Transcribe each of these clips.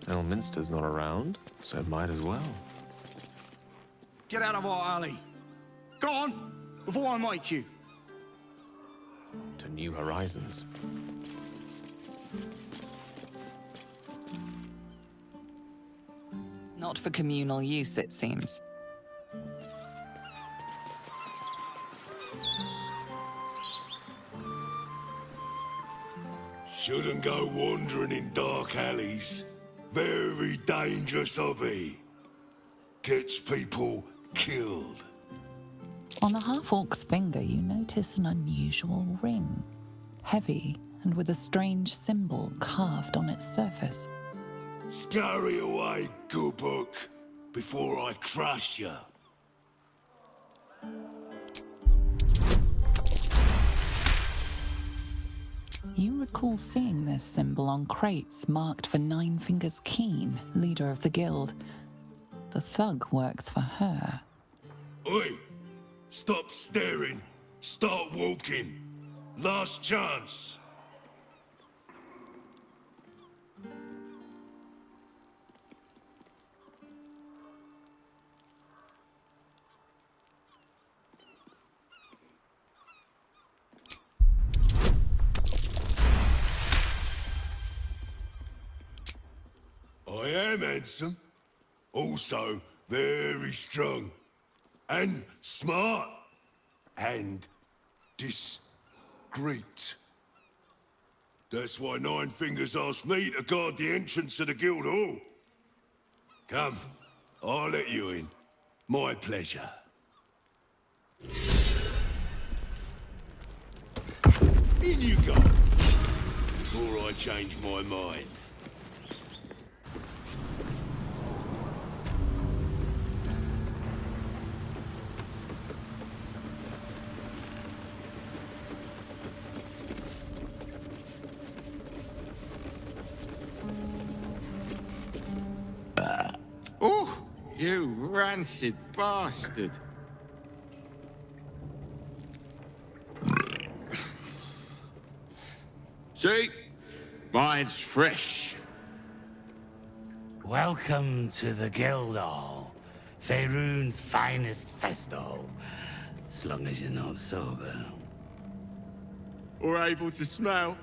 Elminster's not around, so might as well. Get out of our alley. Go on, before I make you. To new horizons. Not for communal use, it seems. Shouldn't go wandering in dark alleys. Very dangerous hobby. Gets people killed. On the half-orc's finger, you notice an unusual ring. Heavy and with a strange symbol carved on its surface. Scurry away, good book, before I crush you. You recall seeing this symbol on crates marked for Nine Fingers Keen, leader of the guild. The thug works for her. Oi! Stop staring. Start walking. Last chance. I am handsome. Also very strong. And smart. And discreet. That's why Nine Fingers asked me to guard the entrance of the guild hall. Come, I'll let you in. My pleasure. In you go. Before I change my mind. Oh, you rancid bastard. See? Mine's fresh. Welcome to the Guildhall, Faerun's finest festo. As long as you're not sober. Or able to smell.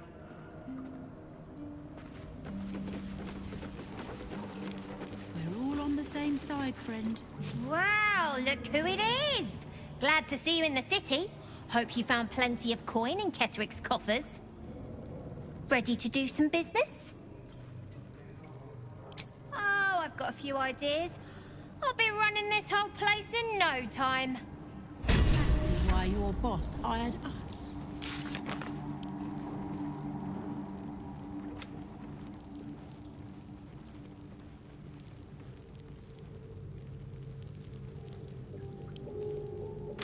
We're all on the same side, friend. Wow, look who it is! Glad to see you in the city. Hope you found plenty of coin in Ketherick's coffers. Ready to do some business? Oh, I've got a few ideas. I'll be running this whole place in no time. Exactly why your boss hired us.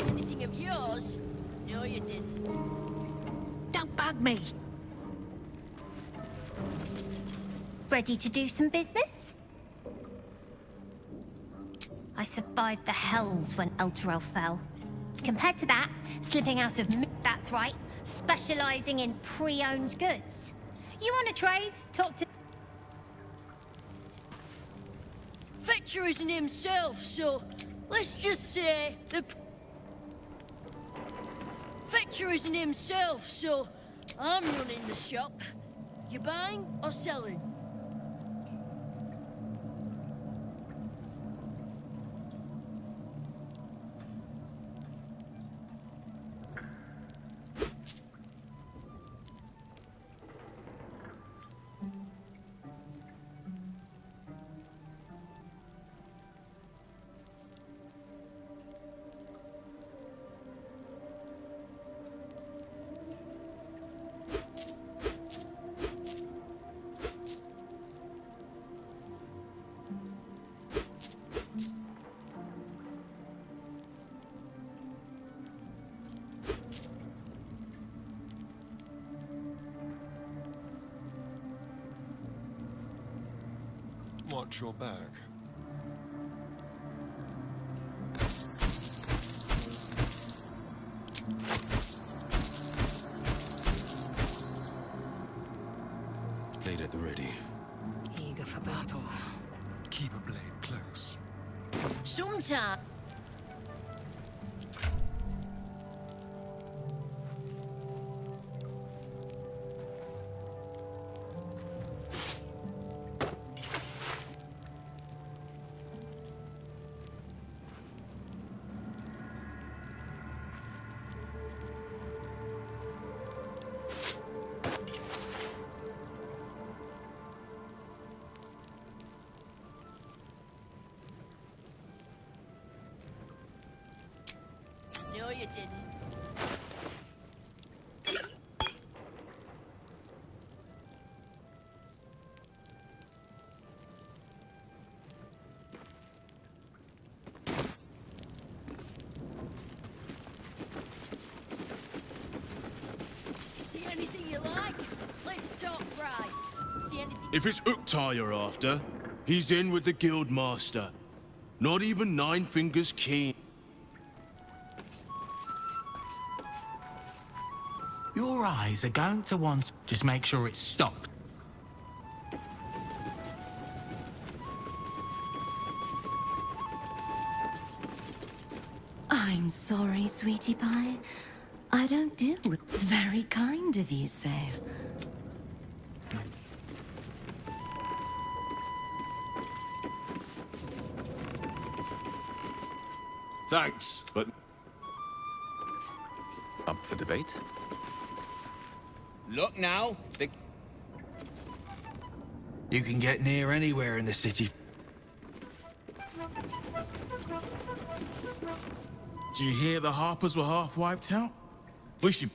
Anything of yours? No, you didn't. Don't bug me. Ready to do some business? I survived the hells when Elturel fell. Compared to that, slipping out of that's right, specializing in pre-owned goods. You want to trade? Talk to... Victor isn't himself, so let's just say the... Victor isn't himself, so I'm running the shop. You buying or selling? Watch your back. Blade at the ready. Eager for battle. Keep a blade close. Sometime. No, you didn't. See anything you like? Let's talk price. See anything? If it's Uktar you're after, he's in with the guild master. Not even 9 fingers keen. Your eyes are going to want... Just make sure it's stopped. I'm sorry, sweetie pie. I don't do it. Very kind of you, sir. Thanks, but Up for debate? Look now, you can get near anywhere in the city. Do you hear the Harpers were half wiped out? We should...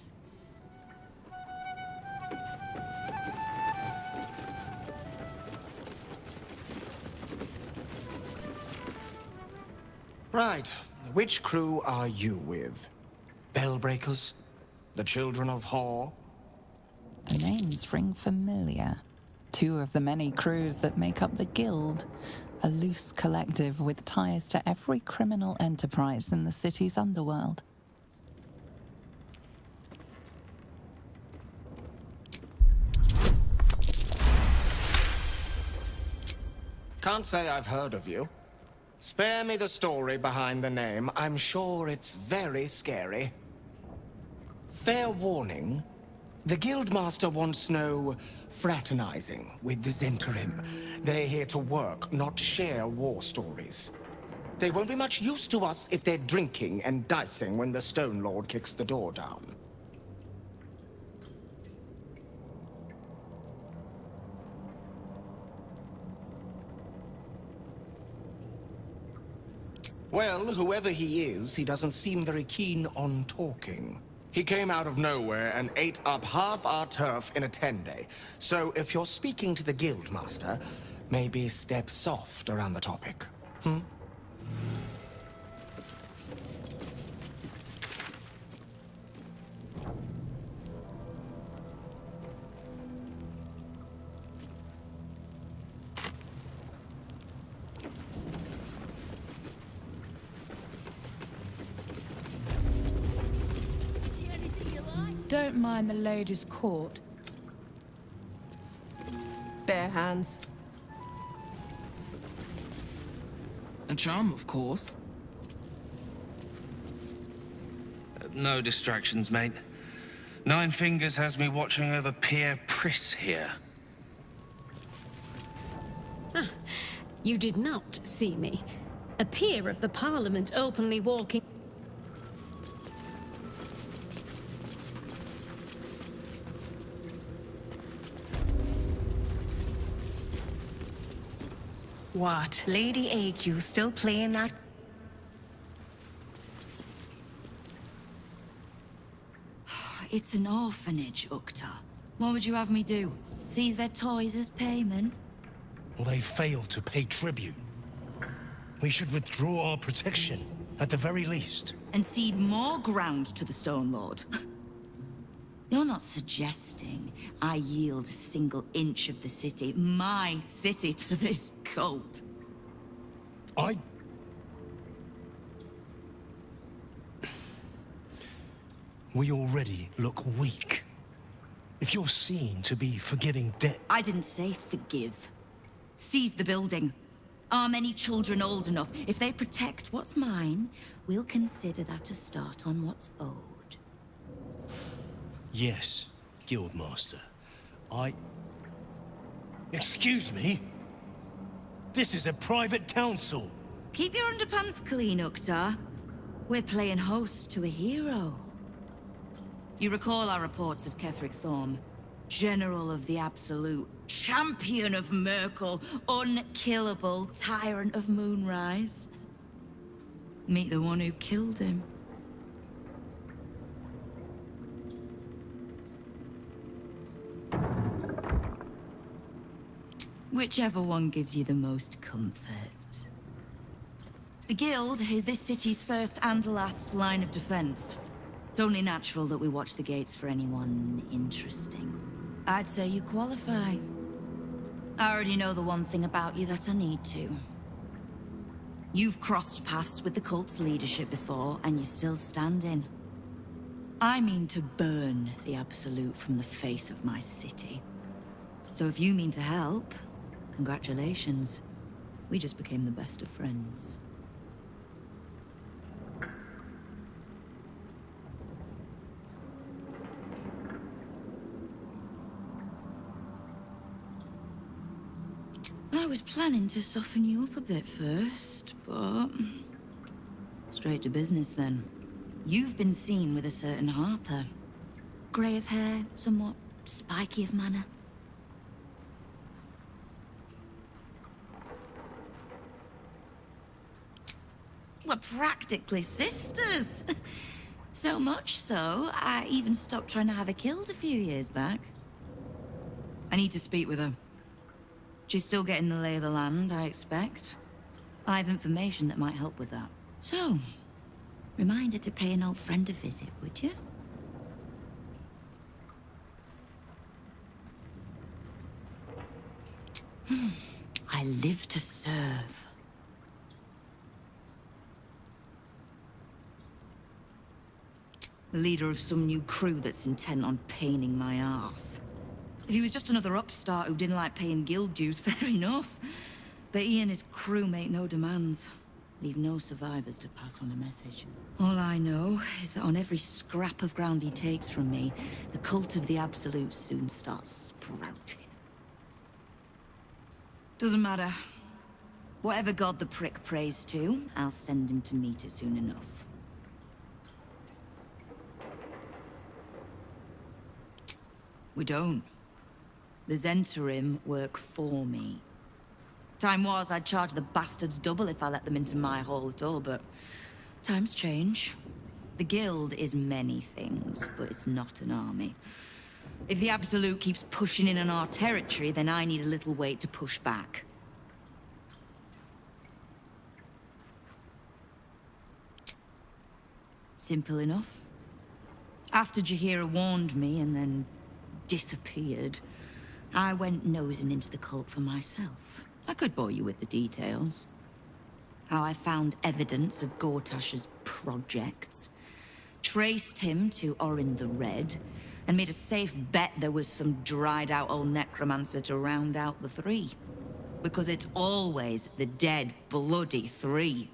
Right. Which crew are you with? Bellbreakers? The Children of Hor? The names ring familiar. 2 of the many crews that make up the Guild, a loose collective with ties to every criminal enterprise in the city's underworld. Can't say I've heard of you. Spare me the story behind the name. I'm sure it's very scary. Fair warning, the Guildmaster wants no fraternizing with the Zentarim. They're here to work, not share war stories. They won't be much use to us if they're drinking and dicing when the Stone Lord kicks the door down. Well, whoever he is, he doesn't seem very keen on talking. He came out of nowhere and ate up half our turf in a 10-day. So if you're speaking to the Guildmaster, maybe step soft around the topic. Don't mind the ladies' court. Bare hands. A charm, of course. No distractions, mate. 9 Fingers has me watching over Pierre Priss here. Ah, you did not see me. A peer of the Parliament openly walking... What? Lady AQ still playing that? It's an orphanage, Uktar. What would you have me do? Seize their toys as payment? Well, they failed to pay tribute. We should withdraw our protection, at the very least. And cede more ground to the Stone Lord? You're not suggesting I yield a single inch of the city, my city, to this cult? We already look weak. If you're seen to be forgiving debt... I didn't say forgive. Seize the building. Arm any children old enough. If they protect what's mine, we'll consider that a start on what's owed. Yes, Guildmaster. Excuse me? This is a private council. Keep your underpants clean, Uktar. We're playing host to a hero. You recall our reports of Ketheric Thorm, General of the Absolute, Champion of Merkel, unkillable Tyrant of Moonrise. Meet the one who killed him. Whichever one gives you the most comfort. The Guild is this city's first and last line of defense. It's only natural that we watch the gates for anyone interesting. I'd say you qualify. I already know the one thing about you that I need to. You've crossed paths with the cult's leadership before, and you're still standing. I mean to burn the Absolute from the face of my city. So if you mean to help, congratulations. We just became the best of friends. I was planning to soften you up a bit first, but... straight to business then. You've been seen with a certain Harper. Grey of hair, somewhat spiky of manner. We're practically sisters. So much so, I even stopped trying to have her killed a few years back. I need to speak with her. She's still getting the lay of the land, I expect. I have information that might help with that. So, remind her to pay an old friend a visit, would you? I live to serve. The leader of some new crew that's intent on paining my arse. If he was just another upstart who didn't like paying guild dues, fair enough. But he and his crew make no demands. Leave no survivors to pass on a message. All I know is that on every scrap of ground he takes from me, the cult of the Absolute soon starts sprouting. Doesn't matter. Whatever god the prick prays to, I'll send him to meet it soon enough. We don't. The Zentarim work for me. Time was, I'd charge the bastards double if I let them into my hall at all, but times change. The Guild is many things, but it's not an army. If the Absolute keeps pushing in on our territory, then I need a little weight to push back. Simple enough. After Jaheira warned me and then disappeared, I went nosing into the cult for myself. I could bore you with the details. How I found evidence of Gortash's projects, traced him to Orin the Red, and made a safe bet there was some dried-out old necromancer to round out the three. Because it's always the dead, bloody three.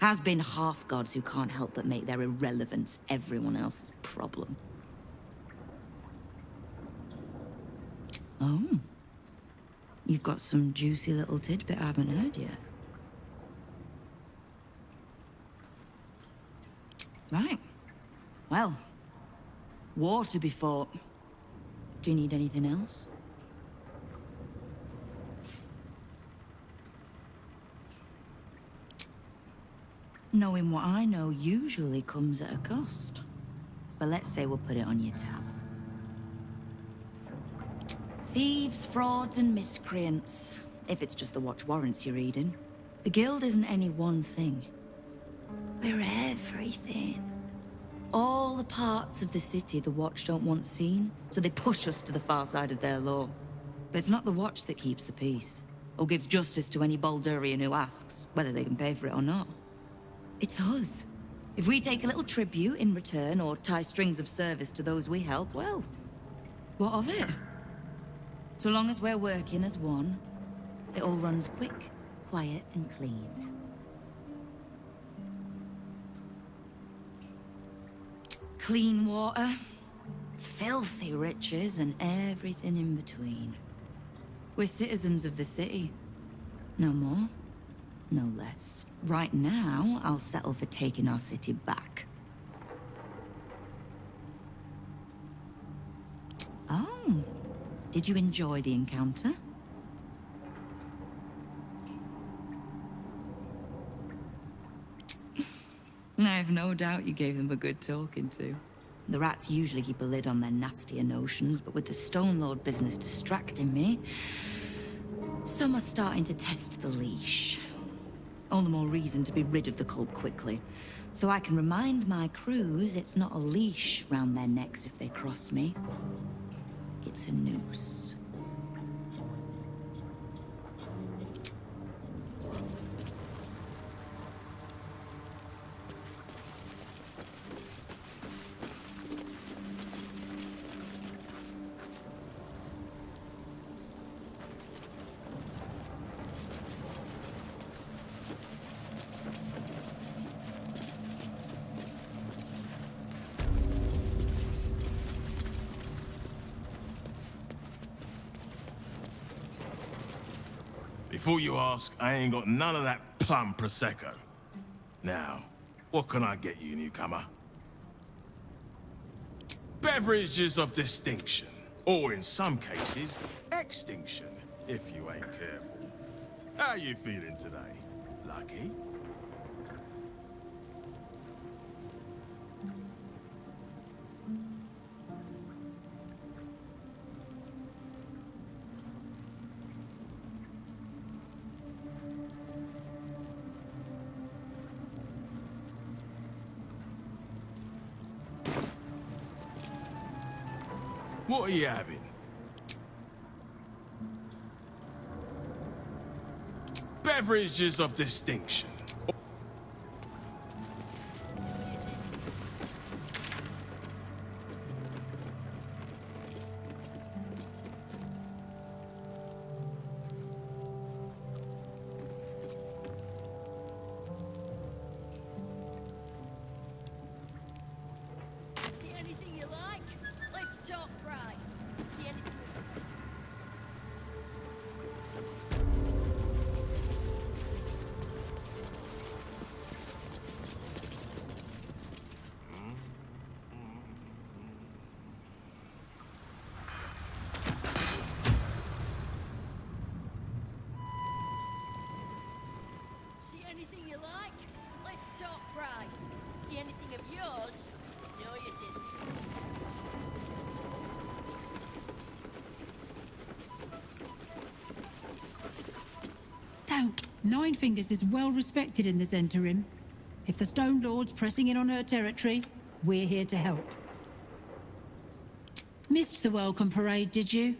Has been half-gods who can't help but make their irrelevance everyone else's problem. Oh. You've got some juicy little tidbit I haven't heard yet. Right. Well, war to be fought. Do you need anything else? Knowing what I know usually comes at a cost. But let's say we'll put it on your tab. Thieves, frauds, and miscreants. If it's just the watch warrants you're reading. The Guild isn't any one thing. We're everything. All the parts of the city the Watch don't want seen, so they push us to the far side of their law. But it's not the Watch that keeps the peace, or gives justice to any Baldurian who asks, whether they can pay for it or not. It's us. If we take a little tribute in return, or tie strings of service to those we help, well, what of it? So long as we're working as one, It all runs quick, quiet, and clean. Clean water, filthy riches, and everything in between. We're citizens of the city. No more, no less. Right now, I'll settle for taking our city back. Oh, did you enjoy the encounter? I have no doubt you gave them a good talking to. The rats usually keep a lid on their nastier notions, but with the Stone Lord business distracting me, some are starting to test the leash. All the more reason to be rid of the cult quickly, so I can remind my crews it's not a leash round their necks if they cross me. It's a noose. Before you ask, I ain't got none of that plum Prosecco. Now, what can I get you, newcomer? Beverages of distinction, or in some cases, extinction, if you ain't careful. How you feeling today? Lucky? What are you having? Beverages of distinction. See anything you like? Let's talk price. See anything? See anything you like? Let's talk price. See anything of yours? No, you didn't. Don't. Nine Fingers is well respected in this interim. If the Stone Lord's pressing in on her territory, we're here to help. Missed the welcome parade, did you?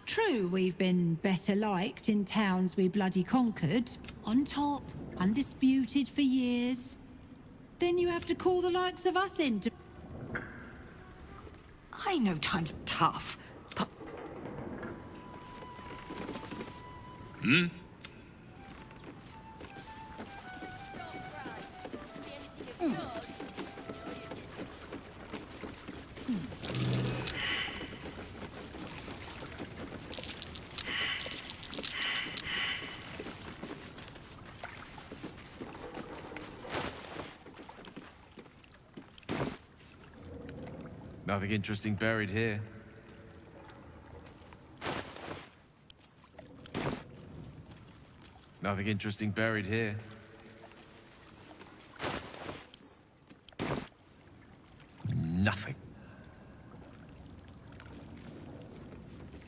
True, we've been better liked in towns we bloody conquered. On top, undisputed for years. Then you have to call the likes of us in to... I know times are tough, but... Hmm? Let's talk price. See anything of yours? No, you didn't. Nothing interesting buried here. Nothing interesting buried here. Nothing.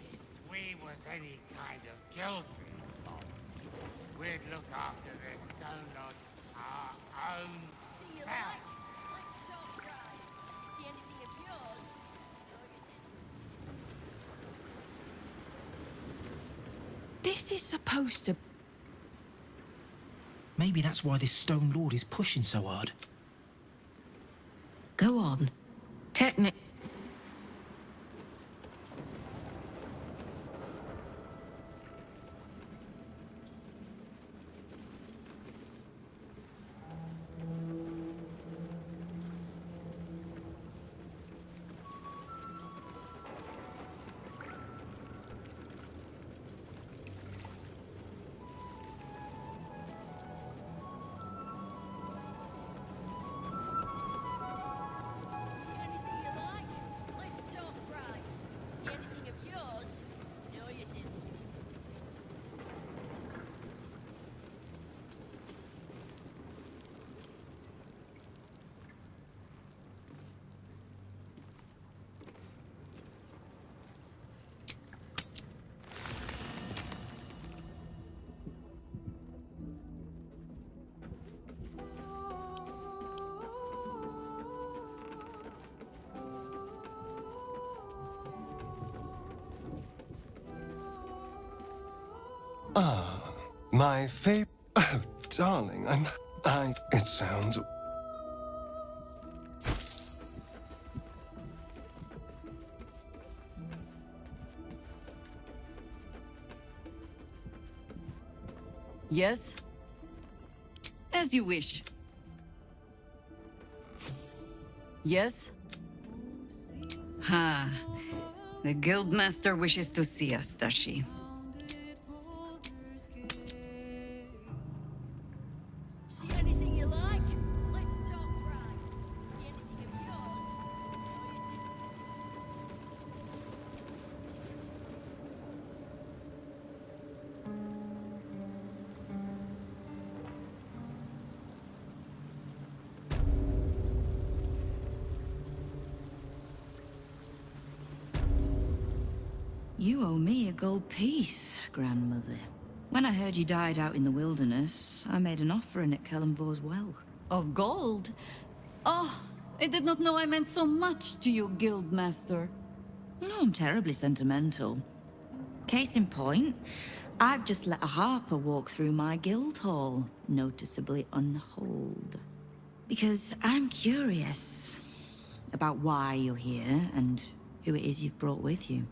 If we was any kind of guild folk, we'd look after this Stone Lord our own You self. like? Let's talk price. See anything of yours? No, you didn't. This is supposed to... Maybe that's why this Stone Lord is pushing so hard. go on. Technic. My favorite. Oh, darling, It sounds. Yes? As you wish. Yes? Ha. The Guildmaster wishes to see us, does she? See anything you like? Let's talk price. See anything of yours? You owe me a gold piece, grandmother. When I heard you died out in the wilderness, I made an offering at Kellamvor's well. Of gold? Oh, I did not know I meant so much to you, Guildmaster. No, I'm terribly sentimental. Case in point, I've just let a harper walk through my guild hall, noticeably unholed. Because I'm curious about why you're here and who it is you've brought with you.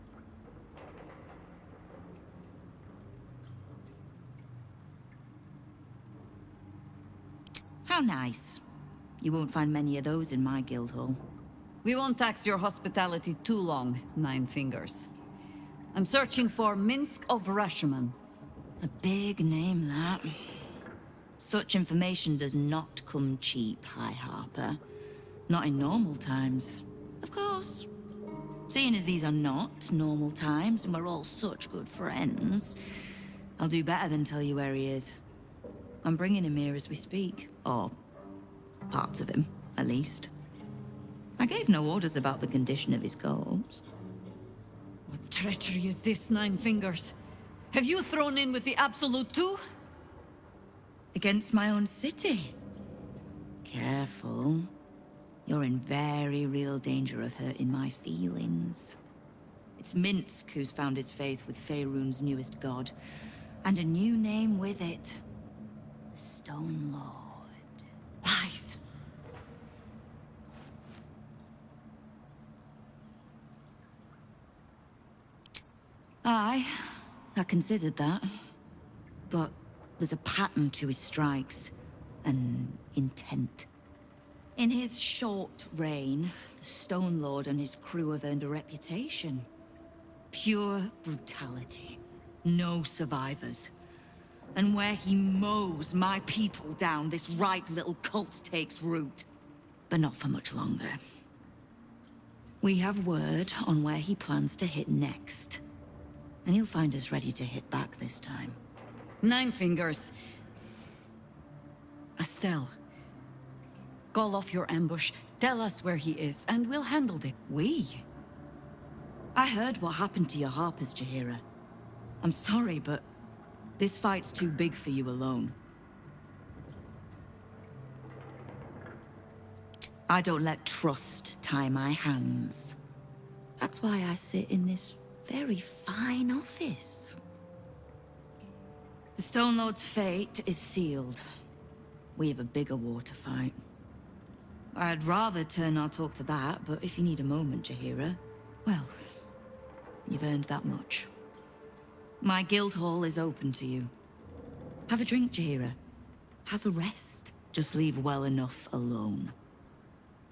How nice. You won't find many of those in my guild hall. We won't tax your hospitality too long, Nine Fingers. I'm searching for Minsk of Rashomon. A big name, that. Such information does not come cheap, High Harper. Not in normal times. Of course. Seeing as these are not normal times and we're all such good friends, I'll do better than tell you where he is. I'm bringing him here as we speak. Or parts of him, at least. I gave no orders about the condition of his corpse. What treachery is this, Nine Fingers? Have you thrown in with the Absolute too? Against my own city. Careful. You're in very real danger of hurting my feelings. It's Minsk who's found his faith with Faerun's newest god. And a new name with it. The Stone Lord. Lies. I considered that. But there's a pattern to his strikes. An intent. In his short reign, the Stone Lord and his crew have earned a reputation. Pure brutality. No survivors. And where he mows my people down, this ripe little cult takes root. But not for much longer. We have word on where he plans to hit next. And he'll find us ready to hit back this time. Nine Fingers. Estelle. Call off your ambush, tell us where he is, and we'll handle it. We? I heard what happened to your harpers, Jaheira. I'm sorry, but this fight's too big for you alone. I don't let trust tie my hands. That's why I sit in this very fine office. The Stone Lord's fate is sealed. We have a bigger war to fight. I'd rather turn our talk to that, but if you need a moment, Jaheira, well, you've earned that much. My guild hall is open to you. Have a drink, Jaheira. Have a rest. Just leave well enough alone.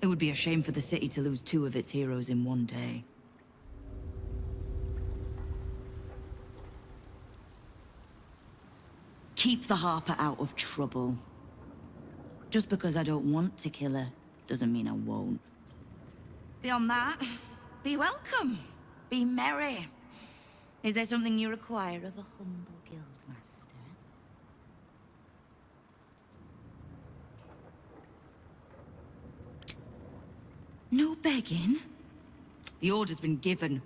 It would be a shame for the city to lose 2 of its heroes in one day. Keep the Harper out of trouble. Just because I don't want to kill her, doesn't mean I won't. Beyond that, be welcome. Be merry. Is there something you require of a humble guildmaster? No begging? The order's been given.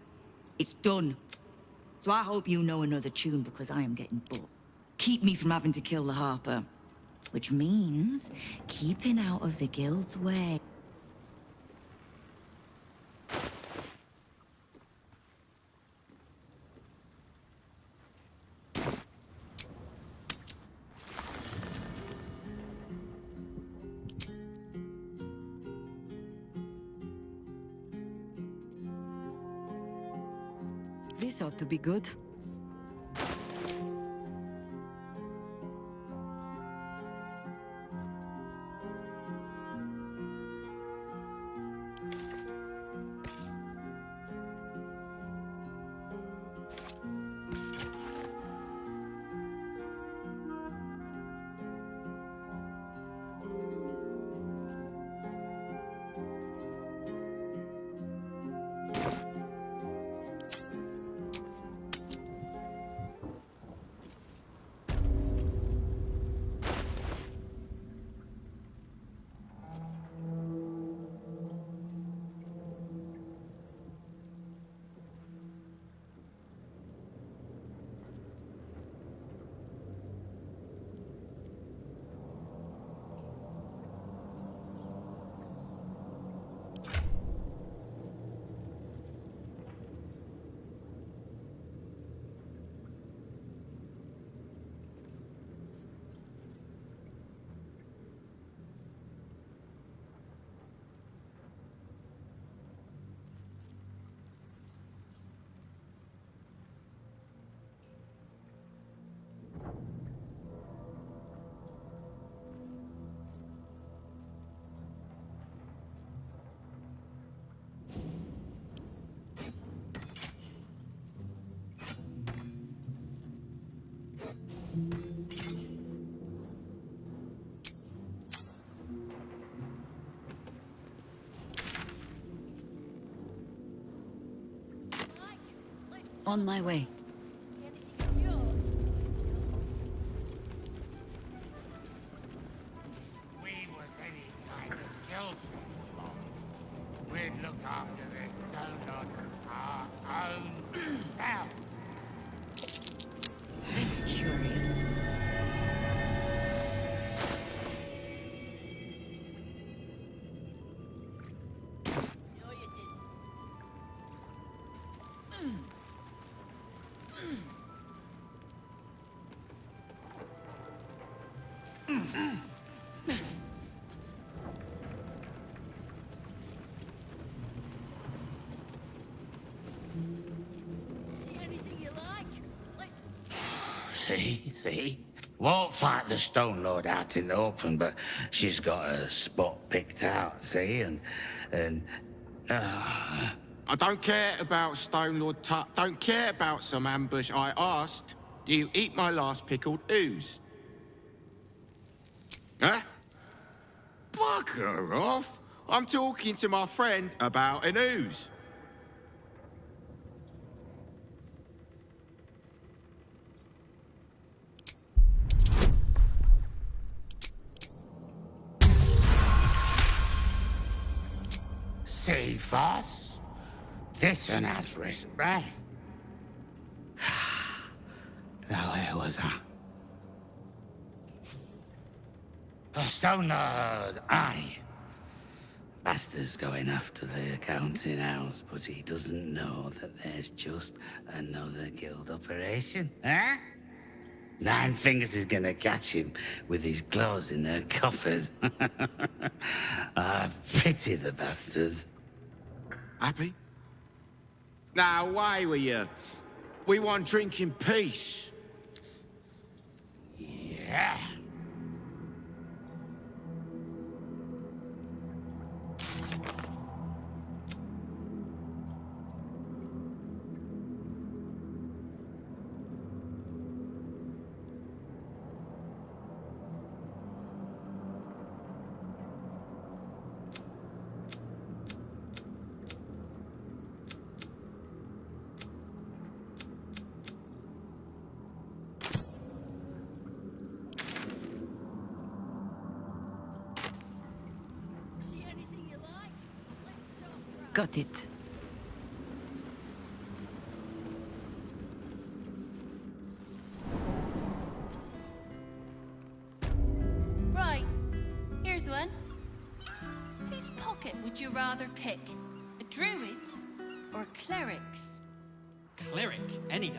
It's done. So I hope you know another tune because I am getting bored. Keep me from having to kill the Harper. Which means keeping out of the guild's way. This ought to be good. On my way. We was any kind of guild we'd look after this stone on our own self. That's curious. See? Won't fight the Stone Lord out in the open, but she's got a spot picked out, see? I don't care about Stone Lord Tut. Don't care about some ambush. I asked, do you eat my last pickled ooze? Huh? Bugger off! I'm talking to my friend about an ooze. See, Foss? This one has respect. Now, where was I? The Stone Lord, aye. Bastard's going after the accounting house, but he doesn't know that there's just another guild operation, huh? Nine Fingers is gonna catch him with his claws in their coffers. I pity the bastard. Happy? Now, away with you. We want drink in peace. Yeah. Got it. Right. Here's one. Whose pocket would you rather pick? A druid's or a cleric's? Cleric, any day.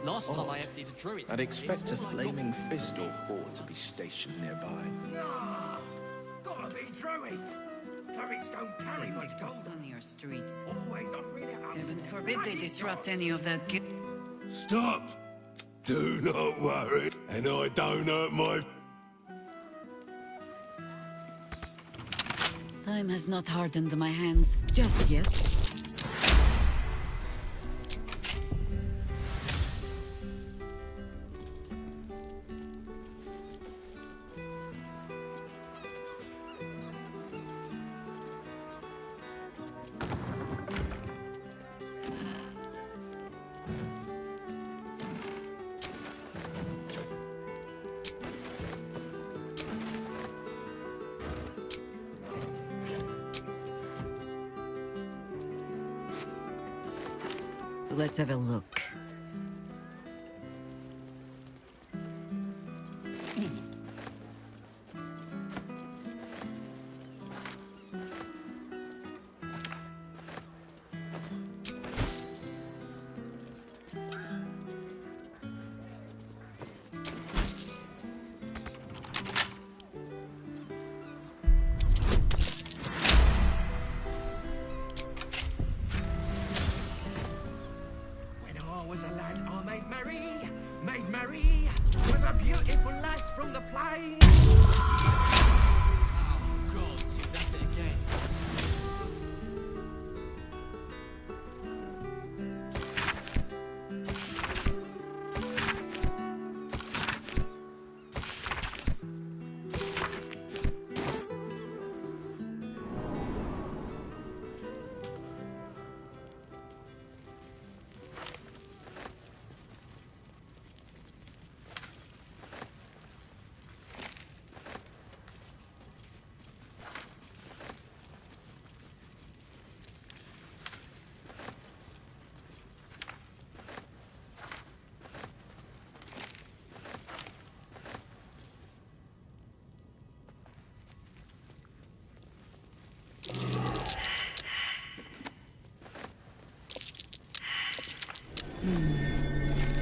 Last time I emptied a druid's. I'd expect a flaming fist or four to be stationed nearby. Nah! Gotta be druid! Clerics don't carry much gold. Sunnier streets. Always offering it up. Heavens forbid they disrupt any of that. Stop! Do not worry, and I don't hurt my... Time has not hardened my hands just yet. Let's have a look. Was a lad, I made merry, with a beautiful lass from the plains. Oh, God, she's at it again.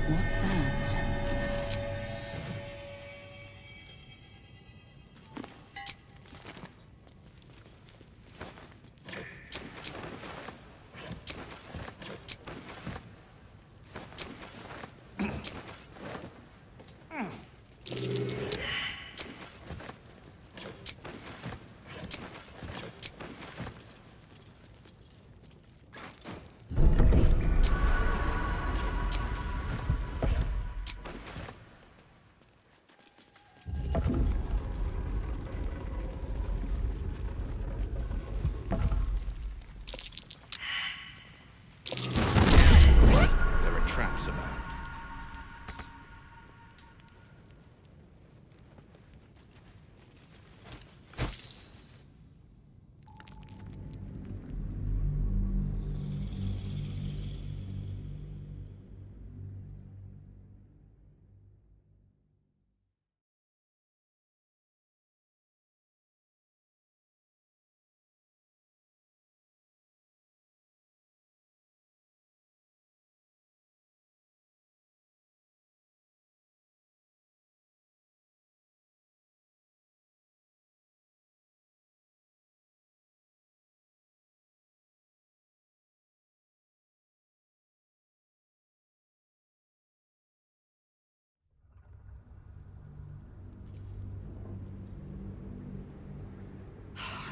What's that? There are traps about.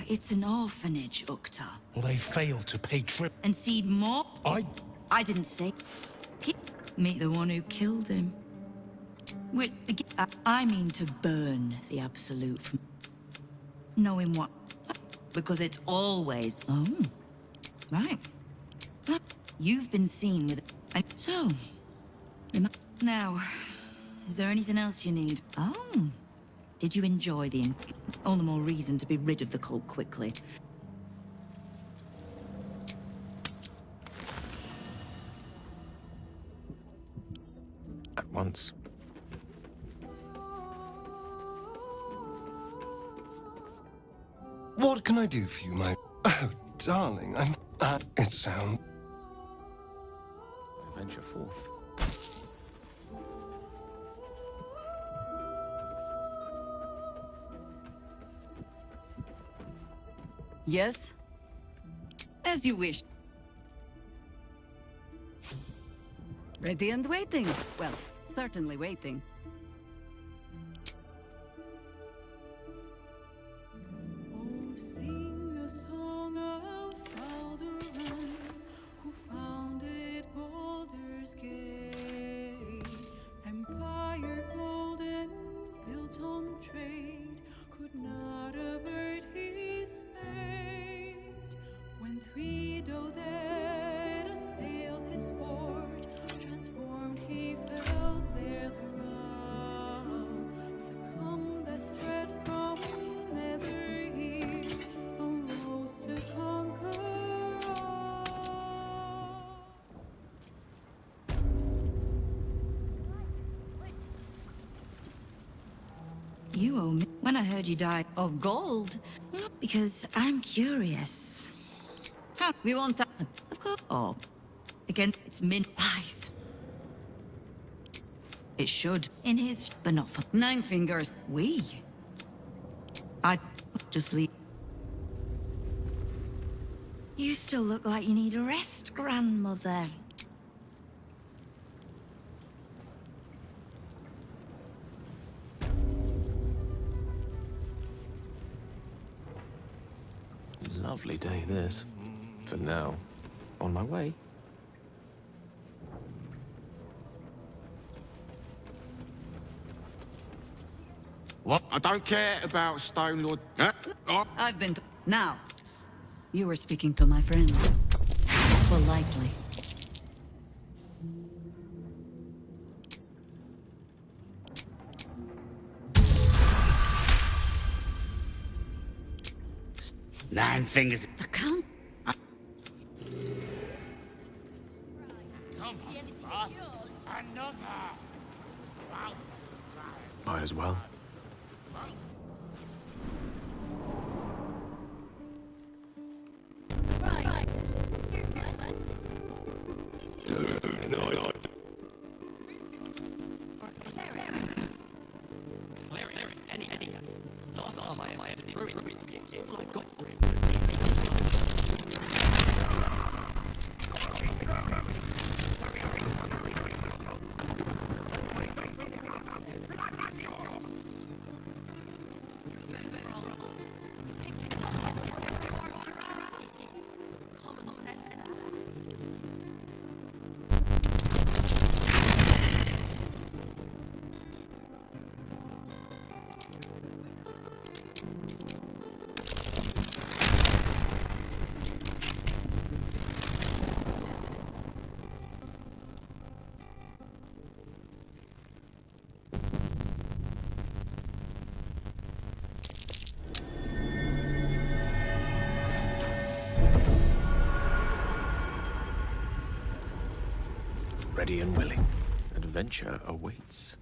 It's an orphanage, Ukta. Well, they failed to pay trip. And seed more? I didn't say. Meet the one who killed him. Wait, I mean to burn the Absolute from... Knowing what? Because it's always... Oh, right. You've been seen with... So... Now, is there anything else you need? Oh. Did you enjoy the... All the more reason to be rid of the cult quickly. At once. What can I do for you, my... Oh, darling, I'm... it sounds... I venture forth. Yes? As you wish. Ready and waiting. Well, certainly waiting. Oh, sing a song of Baldur, who founded Baldur's Gate. Empire golden, built on trade, could not avert his fate. When three dead assailed his port, transformed he felt their thrall. Succumbed as threat from nether he arose to conquer all. You owe me. When I heard you died of gold, because I'm curious. How We want that. of course. Oh, again, it's mint pies. It should in his, but not for 9 fingers. we. I just leave. You still look like you need a rest, grandmother. Lovely day, this. For now. On my way. What? I don't care about Stone Lord. I've been to... Now, you were speaking to my friend. Politely. Nine fingers. The Count? Might as well. Ready and willing. Adventure awaits.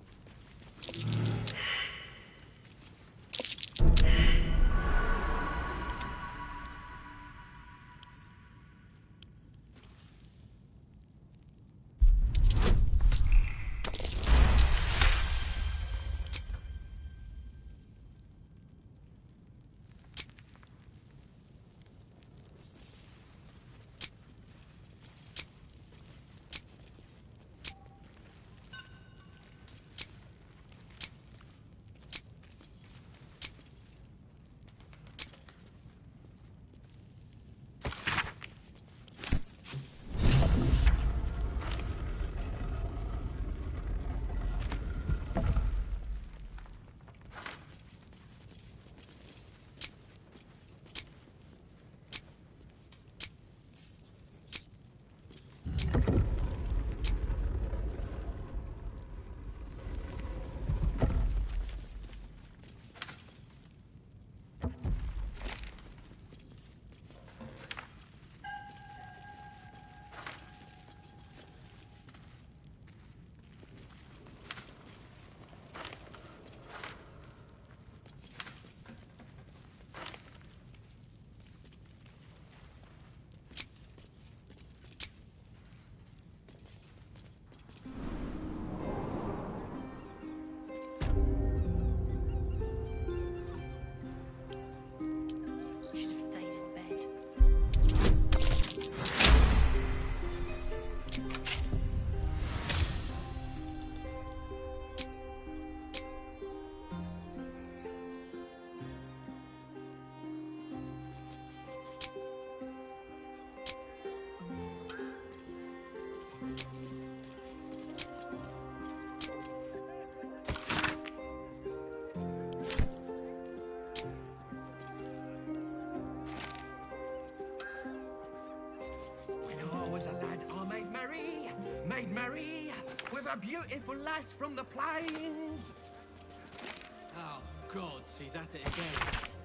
made merry with a beautiful lass from the plains. Oh, gods, he's at it again.